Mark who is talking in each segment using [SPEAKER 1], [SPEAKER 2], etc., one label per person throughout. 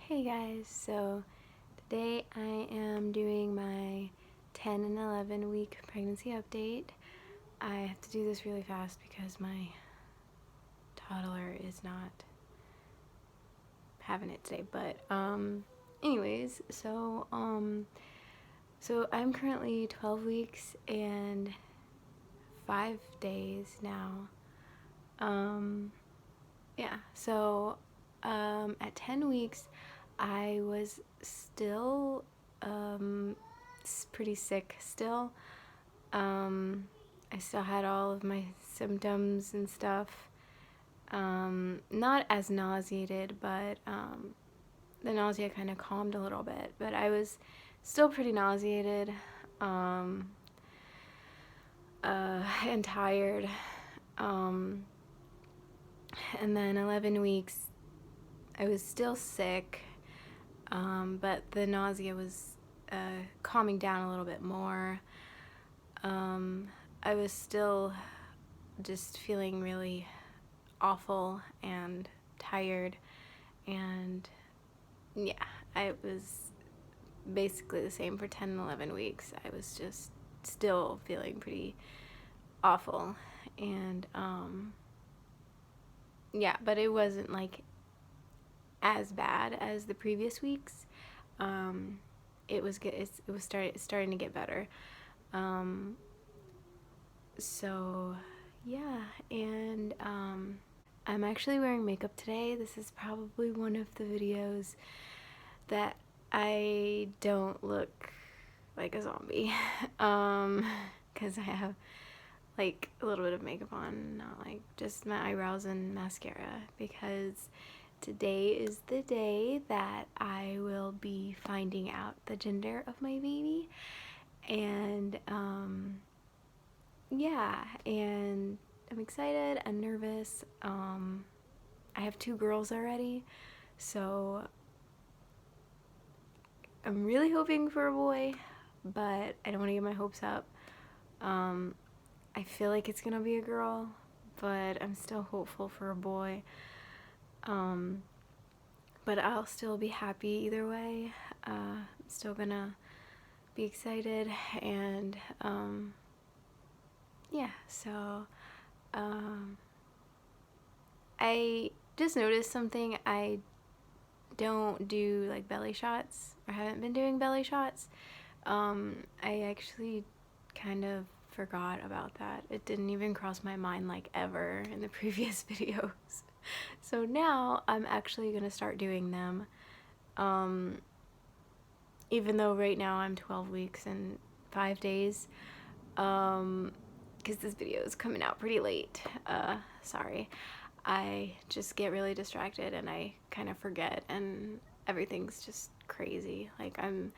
[SPEAKER 1] Hey guys, so today I am doing my 10 and 11 week pregnancy update. I have to do this really fast because my toddler is not having it today, but anyways, so I'm currently 12 weeks and 5 days now. At 10 weeks I was still pretty sick still. I still had all of my symptoms and stuff. Not as nauseated, but the nausea kind of calmed a little bit, but I was still pretty nauseated and tired. And then 11 weeks I was still sick, but the nausea was calming down a little bit more. I was still just feeling really awful and tired, and yeah, I was basically the same for 10 and 11 weeks. I was just still feeling pretty awful, and yeah, but it wasn't like as bad as the previous weeks. It was good. It was starting to get better. So yeah, and I'm actually wearing makeup today. This is probably one of the videos that I don't look like a zombie, because I have like a little bit of makeup on, not like just my eyebrows and mascara, because today is the day that I will be finding out the gender of my baby. And yeah, and I'm excited, I'm nervous. I have 2 girls already, so I'm really hoping for a boy, but I don't want to get my hopes up. I feel like it's gonna be a girl, but I'm still hopeful for a boy. But I'll still be happy either way. I'm still gonna be excited, and yeah, so I just noticed something. I don't do like belly shots, or haven't been doing belly shots. I actually kind of forgot about that. It didn't even cross my mind like ever in the previous videos. So now I'm actually gonna start doing them. Even though right now I'm 12 weeks and 5 days, because this video is coming out pretty late. Sorry. I just get really distracted and I kind of forget, and everything's just crazy. Like when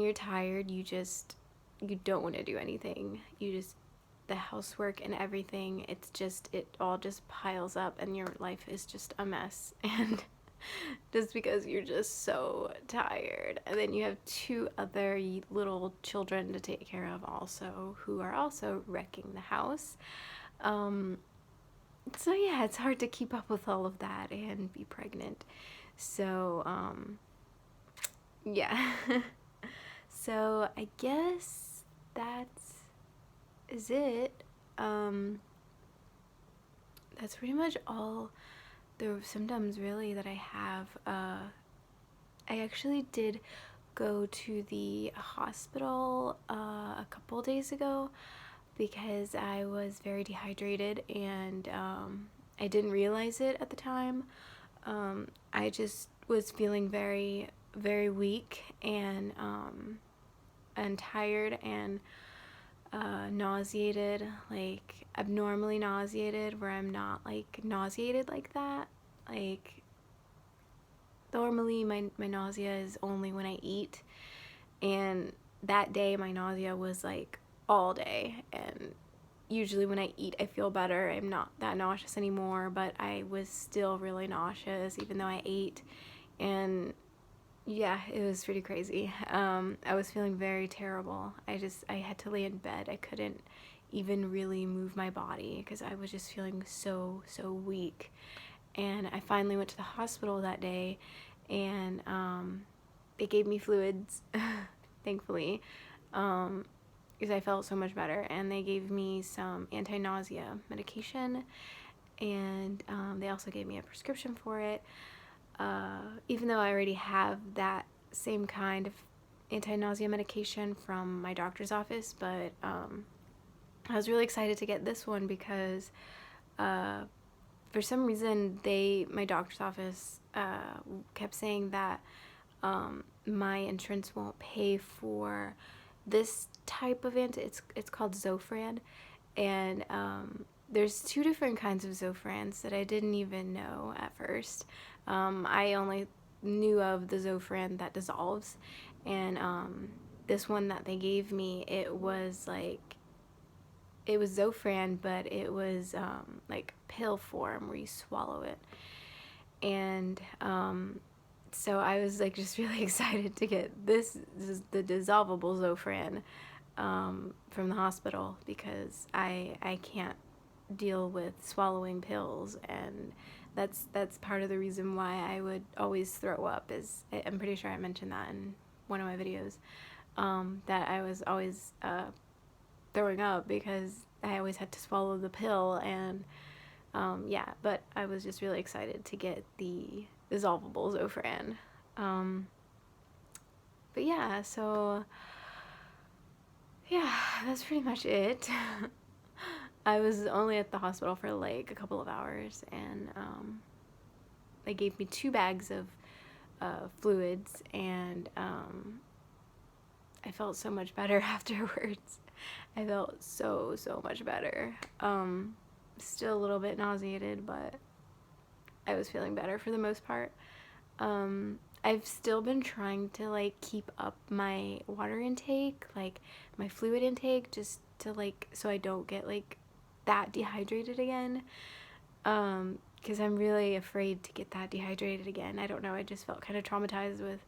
[SPEAKER 1] you're tired, you don't want to do anything. The housework and everything, it all just piles up and your life is just a mess. And just because you're just so tired, and then you have 2 other little children to take care of also, who are also wrecking the house. So yeah, it's hard to keep up with all of that and be pregnant. So yeah. So I guess that is it. That's pretty much all the symptoms really that I have. I actually did go to the hospital a couple days ago because I was very dehydrated, and I didn't realize it at the time. I just was feeling very, very weak and tired and nauseated, like abnormally nauseated, where I'm not like nauseated like that. Like normally my nausea is only when I eat, and that day my nausea was like all day, and usually when I eat I feel better. I'm not that nauseous anymore, but I was still really nauseous even though I ate. And yeah, it was pretty crazy. I was feeling very terrible. I had to lay in bed. I couldn't even really move my body because I was just feeling so weak. and I finally went to the hospital that day, and they gave me fluids, thankfully, because I felt so much better, and they gave me some anti-nausea medication, and they also gave me a prescription for it, even though I already have that same kind of anti-nausea medication from my doctor's office. But I was really excited to get this one because for some reason my doctor's office kept saying that my insurance won't pay for this type of it's called Zofran, and there's 2 different kinds of Zofrans that I didn't even know at first. I only knew of the Zofran that dissolves, and this one that they gave me, it was Zofran, but it was like pill form where you swallow it. And so I was like just really excited to get this is the dissolvable Zofran from the hospital, because I can't deal with swallowing pills, and that's part of the reason why I would always throw up. Is I'm pretty sure I mentioned that in one of my videos, that I was always throwing up because I always had to swallow the pill. And yeah, but I was just really excited to get the dissolvable Zofran. But yeah, so yeah, that's pretty much it. I was only at the hospital for like a couple of hours, and they gave me 2 bags of fluids, and I felt so much better afterwards. I felt so much better. Still a little bit nauseated, but I was feeling better for the most part. I've still been trying to like keep up my water intake, like my fluid intake, just to like so I don't get like that dehydrated again, because I'm really afraid to get that dehydrated again. I don't know, I just felt kind of traumatized with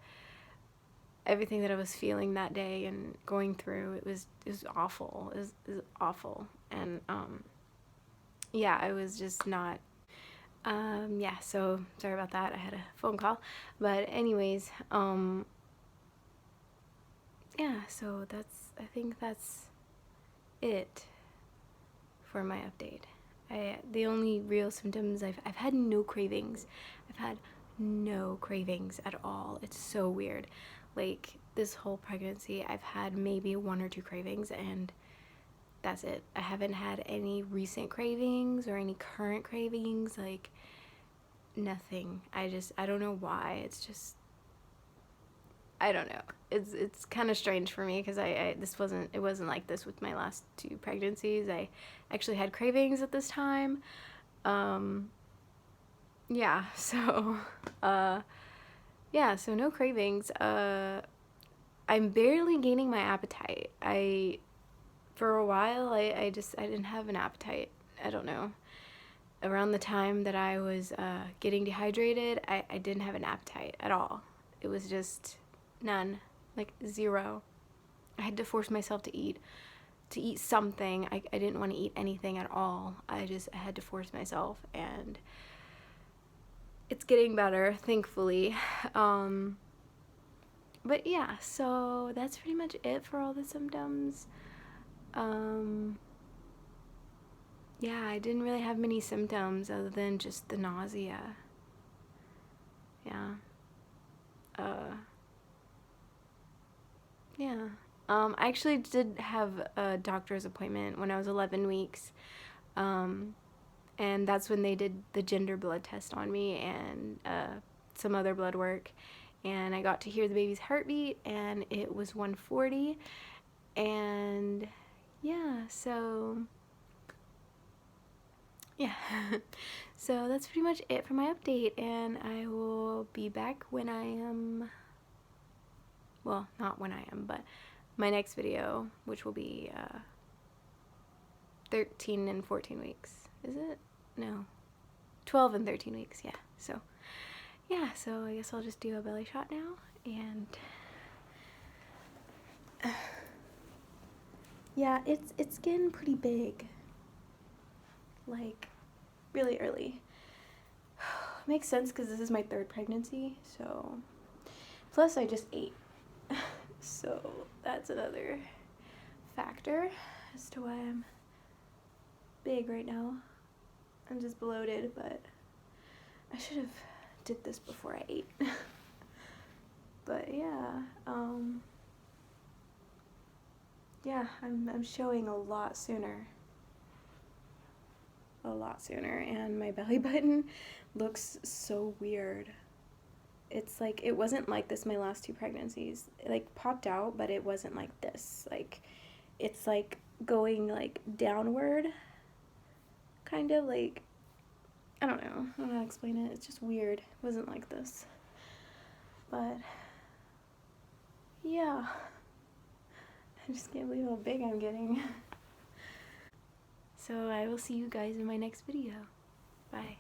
[SPEAKER 1] everything that I was feeling that day and going through. It was awful. It was awful. And yeah, I was just not yeah, so sorry about that. I had a phone call. But anyways, yeah, so I think that's it for my update. The only real symptoms, I've had no cravings. I've had no cravings at all. It's so weird. Like this whole pregnancy, I've had maybe 1 or 2 cravings, and that's it. I haven't had any recent cravings or any current cravings, like nothing. I don't know why. It's just, I don't know. It's kind of strange for me, because it wasn't like this with my last 2 pregnancies. I actually had cravings at this time. Yeah, so yeah, so no cravings. I'm barely gaining my appetite. For a while, I didn't have an appetite. I don't know. Around the time that I was getting dehydrated, I didn't have an appetite at all. It was just none, like 0. I had to force myself to eat something. I didn't want to eat anything at all. I had to force myself, and it's getting better, thankfully. But yeah, so that's pretty much it for all the symptoms. Yeah, I didn't really have many symptoms other than just the nausea. Yeah. Yeah. I actually did have a doctor's appointment when I was 11 weeks. And that's when they did the gender blood test on me, and some other blood work. And I got to hear the baby's heartbeat, and it was 140. And yeah, so yeah. So that's pretty much it for my update, and I will be back when I am, well, not when I am, but my next video, which will be 13 and 14 weeks. Is it? No. 12 and 13 weeks, yeah. So, yeah, so I guess I'll just do a belly shot now, and yeah, it's getting pretty big. Like, really early. makes sense because this is my 3rd pregnancy, so. Plus, I just ate. So, that's another factor as to why I'm big right now. I'm just bloated, but I should have did this before I ate. But yeah, yeah, I'm showing a lot sooner, and my belly button looks so weird. It's like, it wasn't like this my last 2 pregnancies. It like popped out, but it wasn't like this. Like, it's like going like downward, kind of like, I don't know how to explain it. It's just weird. It wasn't like this. But yeah, I just can't believe how big I'm getting. So I will see you guys in my next video. Bye.